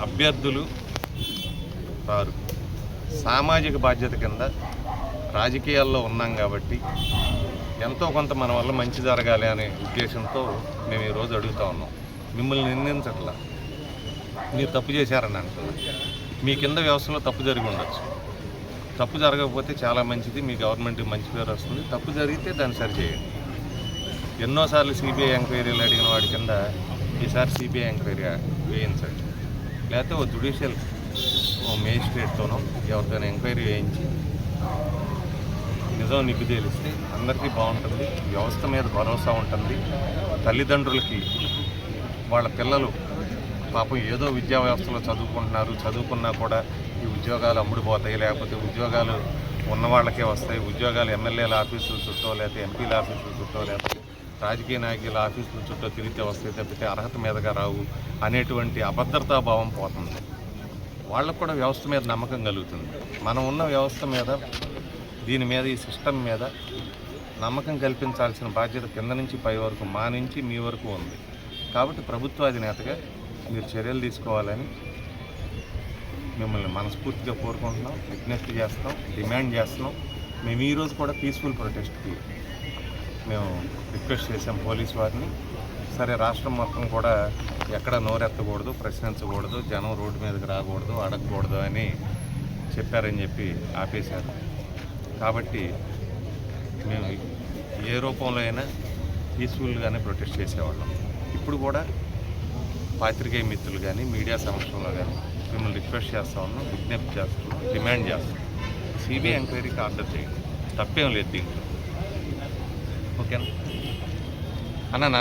అభ్యర్థులు రారు. సామాజిక బాధ్యత కింద రాజకీయాల్లో ఉన్నాం కాబట్టి ఎంతో కొంత మన వల్ల మంచి జరగాలి అనే ఉద్దేశంతో మేము ఈరోజు అడుగుతూ ఉన్నాం. మిమ్మల్ని నిందించట్లా, మీరు తప్పు చేశారని అంటున్నాం. మీ కింద వ్యవస్థలో తప్పు జరిగి ఉండొచ్చు. తప్పు జరగకపోతే చాలా మంచిది, మీ గవర్నమెంట్కి మంచి పేరు వస్తుంది. తప్పు జరిగితే దాన్ని సరిచేయండి. ఎన్నోసార్లు సిబిఐ ఎంక్వైరీలు అడిగిన వాడి కింద ఈసారి సిబిఐ ఎంక్వైరీ వేయించండి. లేకపోతే ఓ జ్యుడిషియల్ మేజిస్ట్రేట్తోనో ఎవరితోనో ఎంక్వైరీ వేయించి నిజం నిగ్గు తేలిస్తే అందరికీ బాగుంటుంది. వ్యవస్థ మీద భరోసా ఉంటుంది. తల్లిదండ్రులకి వాళ్ళ పిల్లలు పాపం ఏదో విద్యా వ్యవస్థలో చదువుకుంటున్నారు, చదువుకున్నా కూడా ఈ ఉద్యోగాలు అమ్ముడుపోతాయి, లేకపోతే ఉద్యోగాలు ఉన్న వాళ్ళకే వస్తాయి, ఉద్యోగాలు ఎమ్మెల్యేల ఆఫీసుల చుట్టూ లేకపోతే ఎంపీల ఆఫీసుల చుట్టూ లేకపోతే రాజకీయ నాయకుల ఆఫీసుల చుట్టూ తిరిగితే వస్తాయి తప్పితే అర్హత మీదగా రావు అనేటువంటి అభద్రతాభావం పోతుంది. వాళ్ళకు కూడా వ్యవస్థ మీద నమ్మకం కలుగుతుంది. మనం ఉన్న వ్యవస్థ మీద, దీని మీద, ఈ సిస్టమ్ మీద నమ్మకం కల్పించాల్సిన బాధ్యత కింద నుంచి పై వరకు, మా నుంచి మీ వరకు ఉంది. కాబట్టి ప్రభుత్వ అధినేతగా మీరు చర్యలు తీసుకోవాలని మిమ్మల్ని మనస్ఫూర్తిగా కోరుకుంటున్నాం, విజ్ఞప్తి చేస్తున్నాం, డిమాండ్ చేస్తున్నాం. మేము ఈరోజు కూడా పీస్ఫుల్ ప్రొటెస్ట్కి మేము రిక్వెస్ట్ చేసాం పోలీసు వారిని. సరే, రాష్ట్రం మొత్తం కూడా ఎక్కడ నోరెత్తకూడదు, ప్రశ్నించకూడదు, జనం రోడ్డు మీదకి రాకూడదు, అడగకూడదు అని చెప్పారని చెప్పి ఆపేశారు. కాబట్టి మేము ఏ రూపంలో అయినా పీస్ఫుల్గానే ప్రొటెస్ట్ చేసేవాళ్ళం. ఇప్పుడు కూడా పాత్రికేయ మిత్రులు కానీ మీడియా సమక్షంలో కానీ మిమ్మల్ని రిక్వెస్ట్ చేస్తూ ఉన్నాం, విజ్ఞప్తి చేస్తున్నాం, డిమాండ్ చేస్తున్నాం. సిబిఐ ఎంక్వైరీకి ఆర్డర్ చేయండి, తప్పేం లేదు దీంట్లో. ఓకేనా అన్న?